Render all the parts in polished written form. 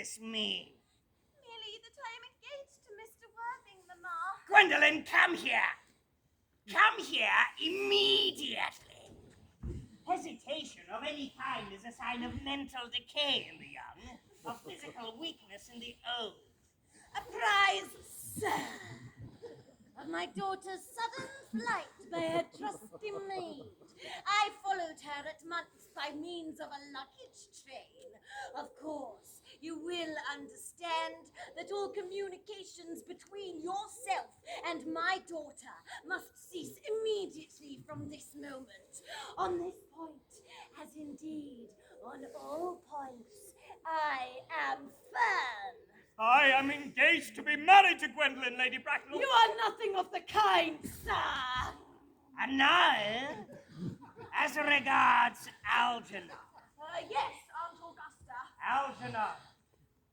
this mean? Merely that I am engaged to Mr. Worthing, Mamma. Gwendolen, come here. Come here immediately. Hesitation of any kind is a sign of mental decay in the young, of physical weakness in the old. Apprise, sir, of my daughter's sudden flight by her trusty maid. I followed her at months by means of a luggage train. Of course, you will understand that all communications between yourself and my daughter must cease immediately from this moment. On this point, as indeed on all points, I am firm. I am engaged to be married to Gwendolen, Lady Bracknell. You are nothing of the kind, sir. And now, as regards Algernon. Yes, Aunt Augusta. Algernon,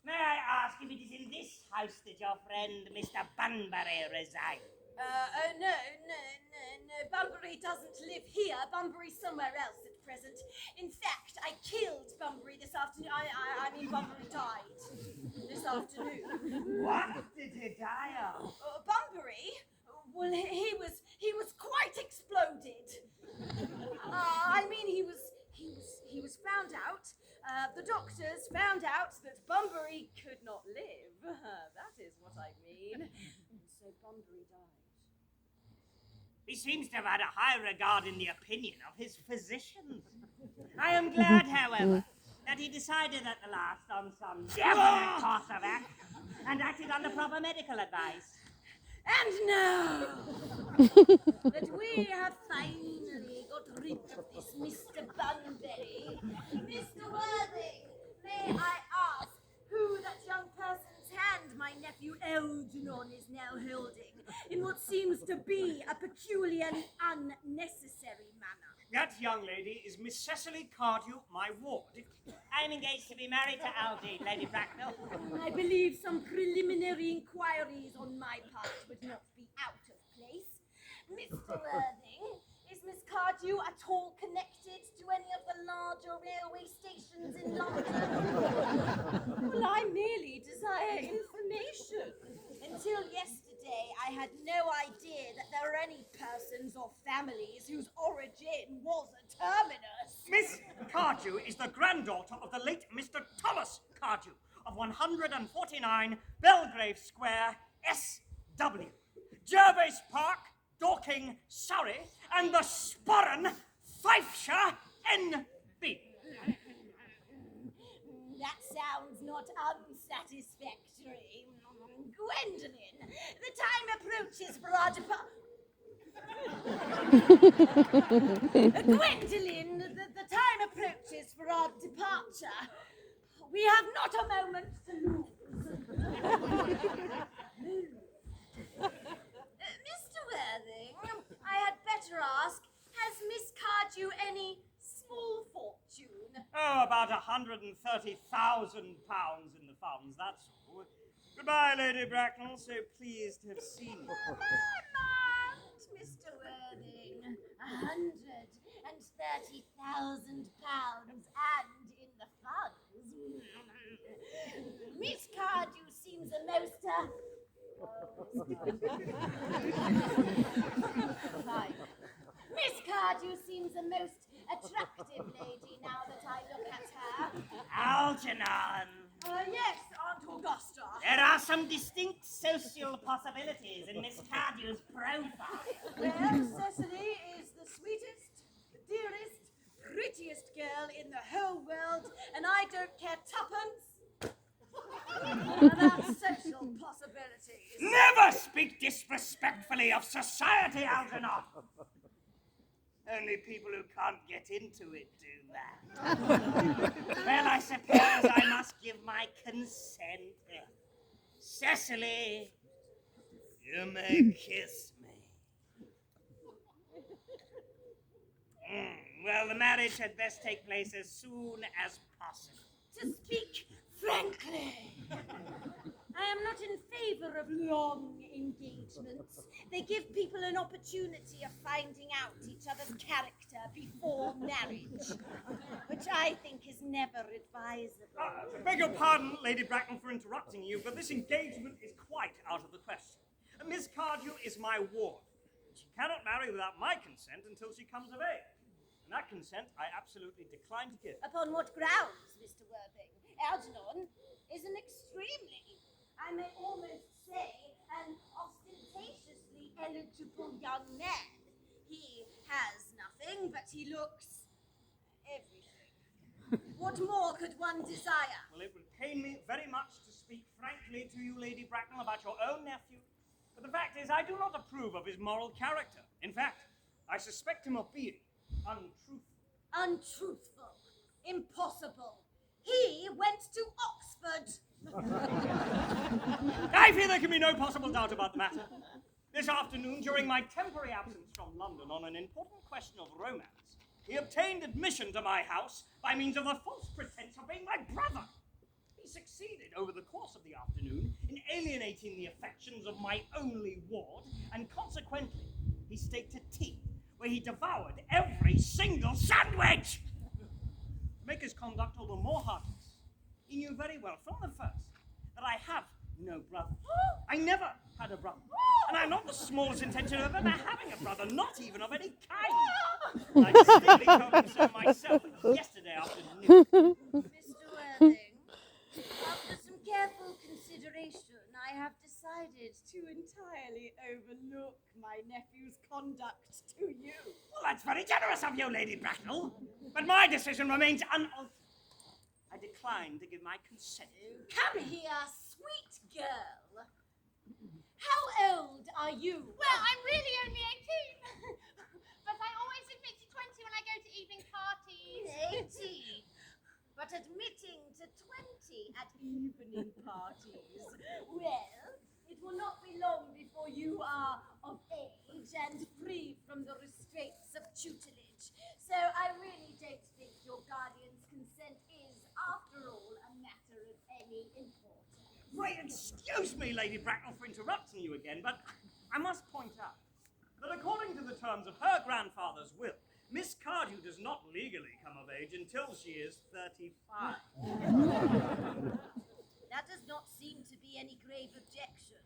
may I ask if it is in this house that your friend Mr. Bunbury resides? No. Bunbury doesn't live here. Bunbury's somewhere else at present. In fact, I killed Bunbury this afternoon. I mean, Bunbury died this afternoon. What did he die of? Bunbury? Well, he was quite exploded. I mean, he was found out. The doctors found out that Bunbury could not live. That is what I mean. And so Bunbury died. He seems to have had a high regard in the opinion of his physicians. I am glad, however, that he decided at the last on some definite course of action and acted on the proper medical advice. And now that we have finally got rid of this Mr. Bunbury, Mr. Worthing, may I ask who that young person's hand my nephew Algernon is now holding in what seems to be a peculiarly unnecessary manner? That young lady is Miss Cecily Cardew, my ward. I am engaged to be married to Algie, Lady Bracknell. I believe some preliminary inquiries on my part would not be out of place. Mr. Worthing, is Miss Cardew at all connected to any of the larger railway stations in London? Well, I merely desire information. Until yesterday, I had no idea that there were any persons or families whose origin was a terminus. Miss Cardew is the granddaughter of the late Mr. Thomas Cardew of 149 Belgrave Square, S.W., Jervis Park, Dorking, Surrey, and the Sporran, Fifeshire, N.B. That sounds not unsatisfactory. Gwendolen, the time approaches for our Gwendolen, the time approaches for our departure. We have not a moment to lose. Mr. Worthing, I had better ask, has Miss Cardew any small fortune? Oh, about £130,000 in the funds, that's all. Goodbye, Lady Bracknell, so pleased to have seen you. Moment, Mr. Worthing. £130,000 and in the funds. Miss Cardew seems a most Fine. Miss Cardew seems a most attractive lady now that I look at her. Algernon. Yes, Aunt Augusta. There are some distinct social possibilities in Miss Cardew's profile. Well, Cecily is the sweetest, dearest, prettiest girl in the whole world, and I don't care tuppence about social possibilities. Never speak disrespectfully of society, Algernon. Only people who can't get into it do that. Well, I suppose I must give my consent. Cecily, you may kiss me. Well, the marriage had best take place as soon as possible. To speak frankly, I am not in favor of long engagements. They give people an opportunity of finding out each other's character before marriage, which I think is never advisable. Beg your pardon, Lady Bracknell, for interrupting you, but this engagement is quite out of the question. Miss Cardew is my ward. She cannot marry without my consent until she comes of age. And that consent I absolutely decline to give. Upon what grounds, Mr. Worthing? Algernon is an extremely, I may almost say, an ostentatiously eligible young man. He has nothing, but he looks everything. What more could one desire? Well, it would pain me very much to speak frankly to you, Lady Bracknell, about your own nephew. But the fact is, I do not approve of his moral character. In fact, I suspect him of being untruthful. Untruthful. Impossible. He went to Oxford. I fear there can be no possible doubt about the matter. This afternoon, during my temporary absence from London on an important question of romance, he obtained admission to my house by means of the false pretense of being my brother. He succeeded over the course of the afternoon in alienating the affections of my only ward, and consequently, he staked a tea where he devoured every single sandwich. To make his conduct all the more heartless, he knew very well from the first that I have no brother. I never had a brother. And I have not the smallest intention of ever having a brother, not even of any kind. I distinctly told him so myself yesterday afternoon. Mr. Worthing, after some careful consideration, I have decided to entirely overlook my nephew's conduct to you. Well, that's very generous of you, Lady Bracknell. But my decision remains unaltered. I decline to give my consent. Come here, sweet girl. How old are you? Well, I'm really only 18. But I always admit to 20 when I go to evening parties. 18. But admitting to 20 at evening parties. Well, it will not be long before you are of age and free from the restraints of tutelage. So I really don't think your guardian's consent is, after all, a matter of any importance. Pray excuse me, Lady Bracknell, for interrupting you again, but I must point out that according to the terms of her grandfather's will, Miss Cardew does not legally come of age until she is 35. That does not seem to be any grave objection.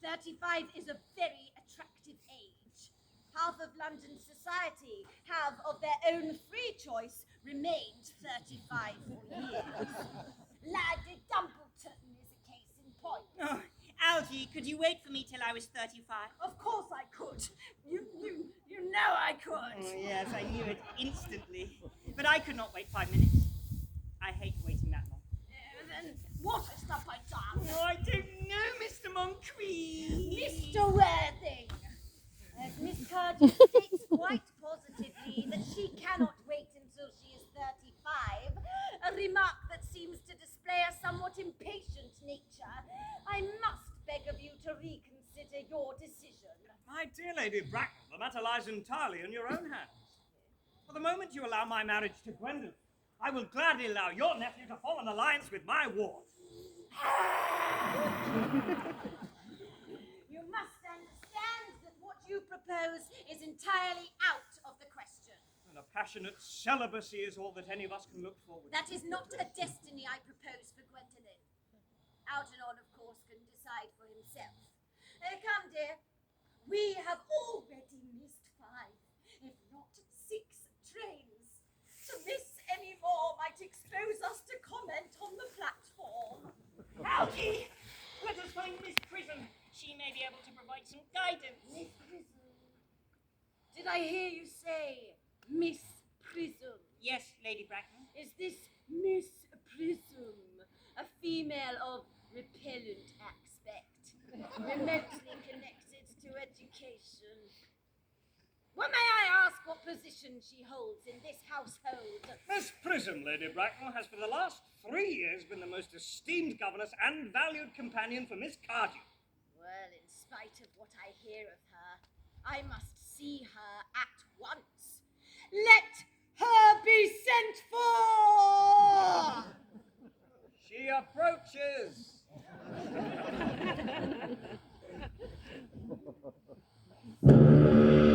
35 is a very attractive age. Half of London society have, of their own free choice, remained 35 for years. Lady Dumbleton is a case in point. Oh, Algie, could you wait for me till I was 35? Of course I could. You know I could. Oh, yes, I knew it instantly. But I could not wait 5 minutes. I hate waiting that long. Then what is the point of? Oh, I don't know, Mr. Moncrief. Mr. Worthing. Miss Cardew states quite positively that she cannot wait until she is 35, a remark that seems to display a somewhat impatient nature. I must beg of you to reconsider your decision. My dear Lady Bracknell, the matter lies entirely in your own hands. For the moment you allow my marriage to Gwendolyn, I will gladly allow your nephew to form an alliance with my ward. You must understand that what you propose is entirely out of the question. And a passionate celibacy is all that any of us can look forward to. That is not a destiny I propose for Gwendolyn. Algernon, of course, can decide for himself. Come, dear. We have already missed 5, if not 6 trains. To miss any more might expose us to comment on the platform. Algie, let us find Miss Prism. She may be able to provide some guidance. Miss Prism. Did I hear you say Miss Prism? Yes, Lady Bracknell. Is this Miss Prism a female of repellent aspect, remotely connected to education? Well, may I ask what position she holds in this household? Miss Prism, Lady Bracknell, has for the last 3 years been the most esteemed governess and valued companion for Miss Cardew. Well, in spite of what I hear of her, I must see her at once. Let her be sent for! She approaches.